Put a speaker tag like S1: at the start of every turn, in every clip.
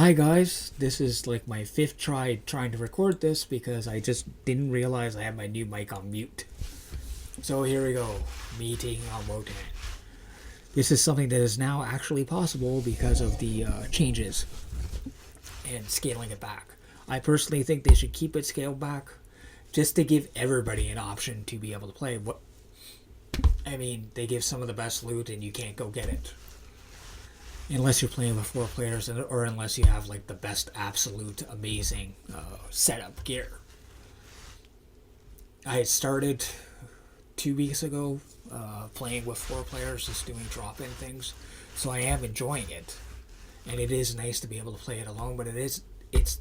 S1: Hi guys, this is like my fifth try trying to record this because I just didn't realize I had my new mic on mute. So here we go, me taking on Wotan. This is something that is now actually possible because of the changes and scaling it back. I personally think they should keep it scaled back just to give everybody an option to be able to play. They give some of the best loot and you can't go get it unless you're playing with four players, or unless you have like the best absolute amazing setup gear. I had started 2 weeks ago playing with four players, just doing drop-in things, so I am enjoying it, and it is nice to be able to play it alone. But it's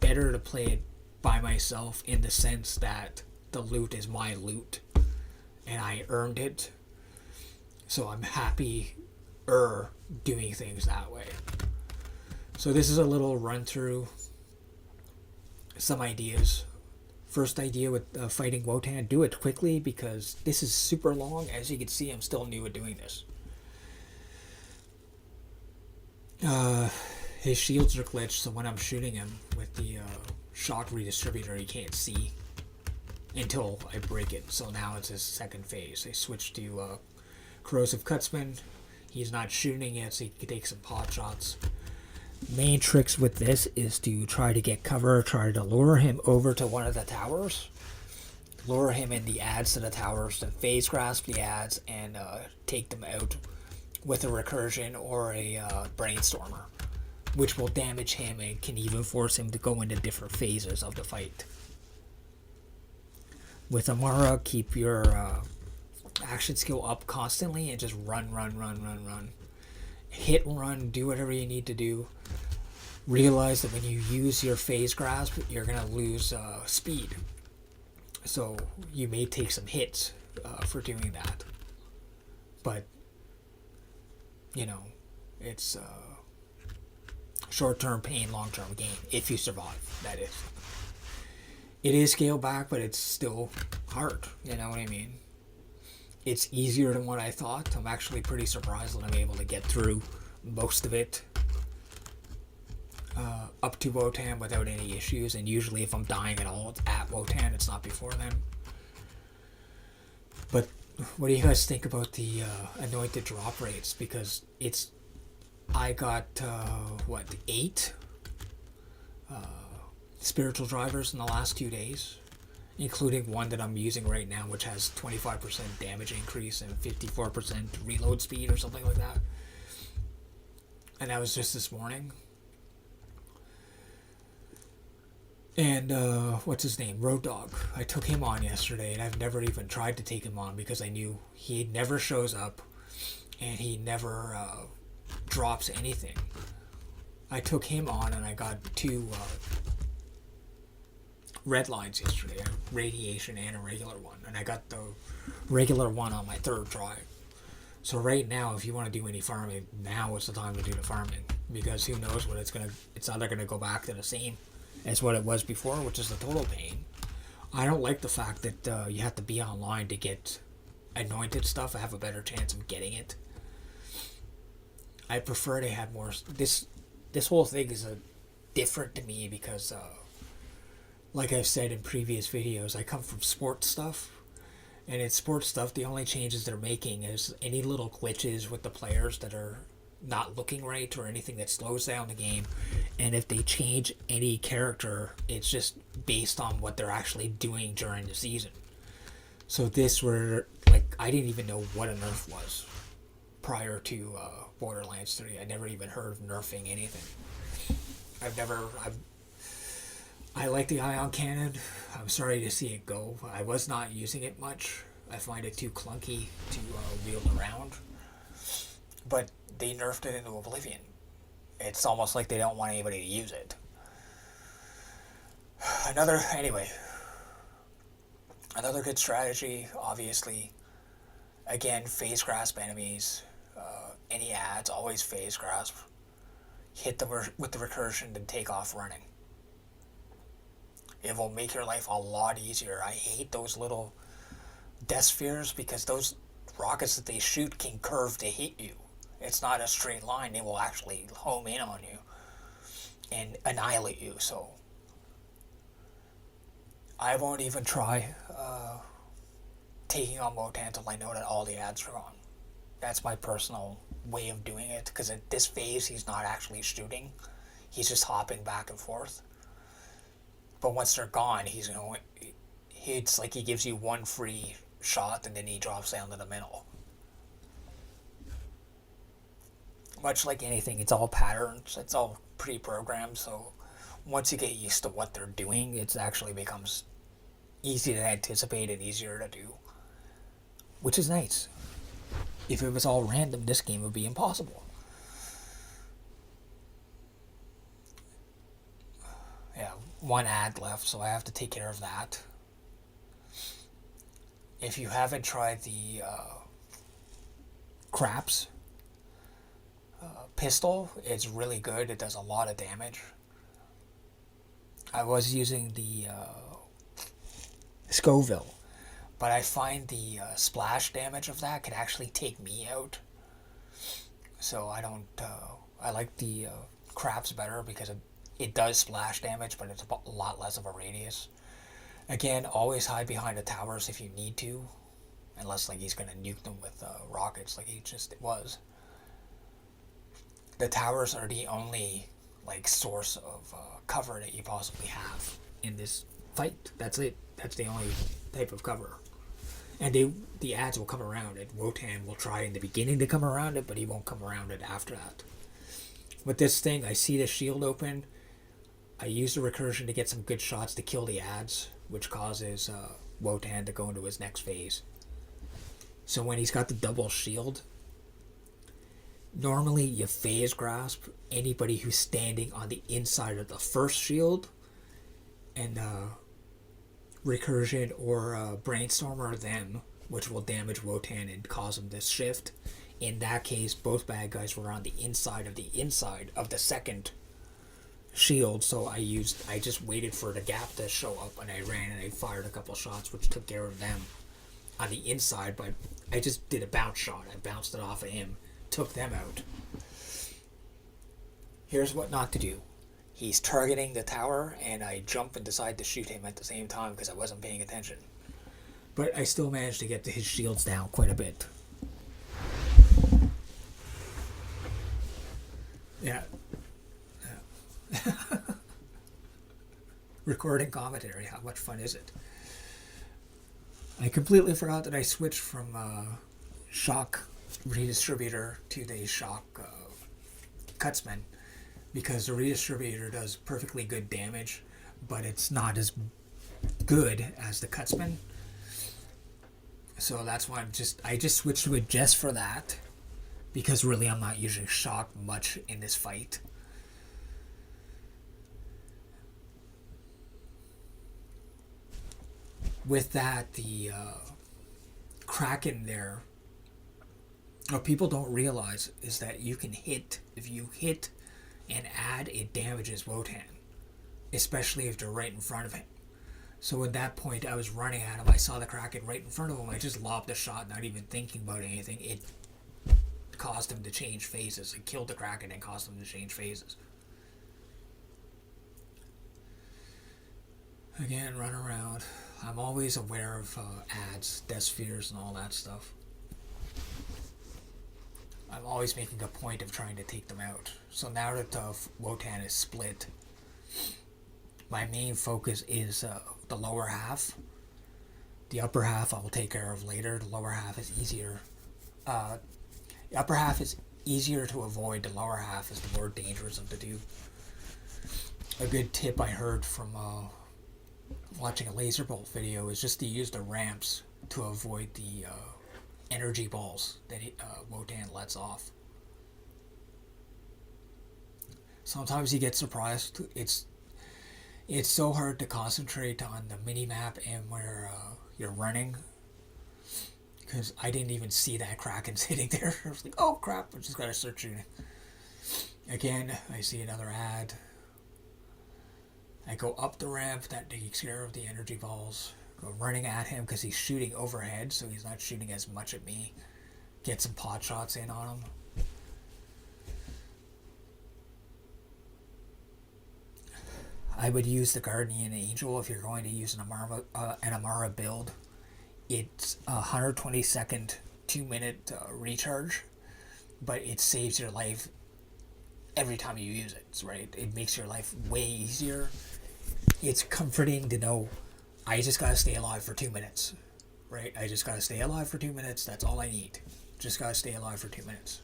S1: better to play it by myself in the sense that the loot is my loot, and I earned it, so I'm happy doing things that way. So this is a little run through some ideas. First idea with fighting Wotan, do it quickly because this is super long. As you can see, I'm still new at doing this. His shields are glitched, so when I'm shooting him with the shock redistributor, he can't see until I break it. So now it's his second phase. I switched to corrosive cutsman. He's not shooting yet, so he can take some pot shots. Main tricks with this is to try to get cover, try to lure him over to one of the towers, lure him in the ads to the towers, then phase grasp the ads and take them out with a recursion or a brainstormer, which will damage him and can even force him to go into different phases of the fight. With Amara, keep your action skill up constantly and just run. Hit and run, do whatever you need to do. Realize that when you use your phase grasp, you're going to lose speed. So you may take some hits for doing that. But, it's short-term pain, long-term gain, if you survive, that is. It is scaled back, but it's still hard, you know what I mean? It's easier than what I thought. I'm actually pretty surprised that I'm able to get through most of it up to Wotan without any issues. And usually if I'm dying at all, it's at Wotan. It's not before then. But what do you guys think about the anointed drop rates? Because I got, 8 spiritual drivers in the last 2 days, including one that I'm using right now, which has 25% damage increase and 54% reload speed or something like that. And that was just this morning. And what's his name? Road Dog. I took him on yesterday, and I've never even tried to take him on because I knew he never shows up and he never drops anything. I took him on and I got 2 red lines yesterday, a radiation and a regular one, and I got the regular one on my third try. So right now, if you want to do any farming, now is the time to do the farming, because who knows what it's either gonna go back to the same as what it was before, which is the total pain. I don't like the fact that you have to be online to get anointed stuff. I have a better chance of getting it. I prefer they had more. This whole thing is different to me because like I've said in previous videos, I come from sports stuff, and in sports stuff, the only changes they're making is any little glitches with the players that are not looking right or anything that slows down the game. And if they change any character, it's just based on what they're actually doing during the season. So this I didn't even know what a nerf was prior to Borderlands 3. I never even heard of nerfing anything. I like the ion cannon. I'm sorry to see it go. I was not using it much. I find it too clunky to wield around. But they nerfed it into oblivion. It's almost like they don't want anybody to use it. Another good strategy, obviously. Again, phase grasp enemies. Any ads, always phase grasp. Hit them with the recursion, then take off running. It will make your life a lot easier. I hate those little death spheres because those rockets that they shoot can curve to hit you. It's not a straight line. They will actually home in on you. and annihilate you. So I won't even try taking on Wotan until I know that all the ads are gone. That's my personal way of doing it, because at this phase he's not actually shooting. He's just hopping back and forth. But once they're gone, he's going. It's like he gives you one free shot and then he drops down to the middle. Much like anything, it's all patterns. It's all pre-programmed. So once you get used to what they're doing, it actually becomes easy to anticipate and easier to do, which is nice. If it was all random, this game would be impossible. Yeah, one ad left, so I have to take care of that. If you haven't tried the craps pistol, it's really good. It does a lot of damage. I was using the Scoville, but I find the splash damage of that can actually take me out. So I don't. I like the craps better because it does splash damage, but it's a lot less of a radius. Again, always hide behind the towers if you need to, unless like he's gonna nuke them with rockets like he just was. The towers are the only like source of cover that you possibly have in this fight. That's it. That's the only type of cover. And the ads will come around it. Wotan will try in the beginning to come around it, but he won't come around it after that. With this thing, I see the shield open. I use the recursion to get some good shots to kill the ads, which causes Wotan to go into his next phase. So when he's got the double shield, normally you phase grasp anybody who's standing on the inside of the first shield, and recursion or brainstormer them, which will damage Wotan and cause him to shift. In that case, both bad guys were on the inside of the second shield, so I just waited for the gap to show up, and I ran and I fired a couple shots which took care of them on the inside, but I just did a bounce shot. I bounced it off of him, took them out. Here's what not to do. He's targeting the tower, and I jump and decide to shoot him at the same time because I wasn't paying attention. But I still managed to get his shields down quite a bit. Yeah. Recording commentary, how much fun is it? I completely forgot that I switched from shock redistributor to the shock cutsman, because the redistributor does perfectly good damage, but it's not as good as the cutsman. So that's why I just switched to it just for that, because really I'm not using shock much in this fight. With that, the Kraken there, what people don't realize is that you can hit, if you hit and add, it damages Wotan, especially if they're right in front of him. So at that point, I was running at him, I saw the Kraken right in front of him, I just lobbed a shot, not even thinking about anything. It caused him to change phases. It killed the Kraken and caused him to change phases. Again, run around. I'm always aware of ads, death spheres, and all that stuff. I'm always making a point of trying to take them out. So now that Wotan is split, my main focus is the lower half. The upper half I will take care of later. The lower half is easier. The upper half is easier to avoid. The lower half is the more dangerous of the two. A good tip I heard from watching a laser bolt video is just to use the ramps to avoid the energy balls that Wotan lets off. Sometimes you get surprised. It's so hard to concentrate on the mini map and where you're running, because I didn't even see that Kraken sitting there. I was like, oh crap, I just gotta start shooting. Again, I see another ad. I go up the ramp, that takes care of the energy balls. Go running at him because he's shooting overhead, so he's not shooting as much at me. Get some pot shots in on him. I would use the Guardian Angel if you're going to use an Amara build. It's a 120-second, 2-minute recharge, but it saves your life every time you use it, right? It makes your life way easier. It's comforting to know I just gotta stay alive for 2 minutes, right? I just gotta stay alive for 2 minutes. That's all I need. Just gotta stay alive for 2 minutes.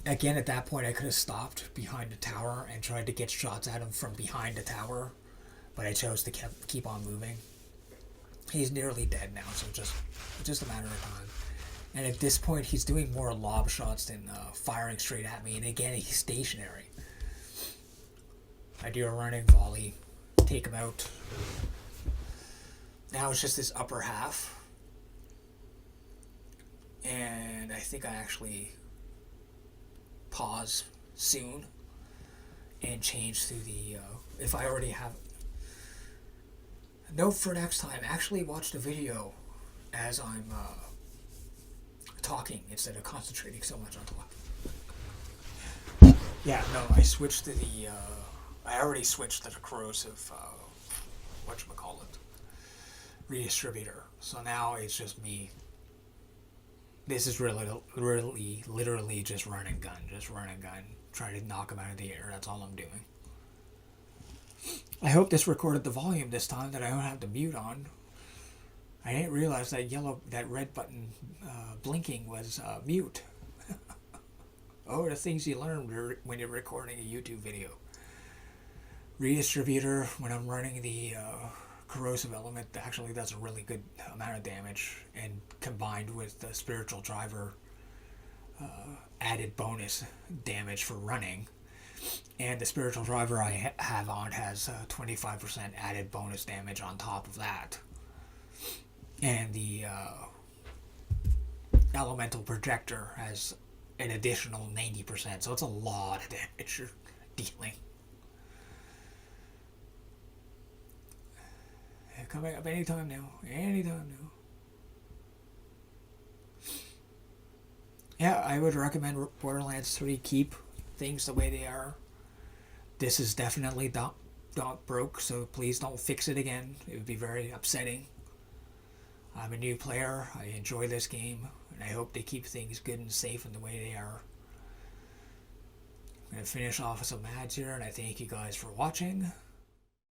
S1: Again, at that point, I could have stopped behind the tower and tried to get shots at him from behind the tower, but I chose to keep on moving. He's nearly dead now, so just a matter of time. And at this point, he's doing more lob shots than firing straight at me. And again, he's stationary. I do a running volley, take him out. Now it's just this upper half. And I think I actually pause soon and change to the, if I already have. Note for next time, actually watch the video as I'm talking instead of concentrating so much on talking. Yeah, no, I switched to the, I already switched to the corrosive, whatchamacallit, redistributor. So now it's just me. This is literally just run and gun, trying to knock him out of the air. That's all I'm doing. I hope this recorded the volume this time, that I don't have the mute on. I didn't realize that red button blinking was mute. Oh, the things you learn when you're recording a YouTube video. Redistributor, when I'm running the corrosive element, actually does a really good amount of damage, and combined with the spiritual driver added bonus damage for running. And the spiritual driver I have on has 25% added bonus damage on top of that. And the elemental projector has an additional 90%, so it's a lot of damage you're dealing. Coming up anytime now. Yeah, I would recommend Borderlands 3. Keep things the way they are. This is definitely not broke, so please don't fix it again. It would be very upsetting. I'm a new player. I enjoy this game, and I hope they keep things good and safe in the way they are. I'm going to finish off with some ads here, and I thank you guys for watching.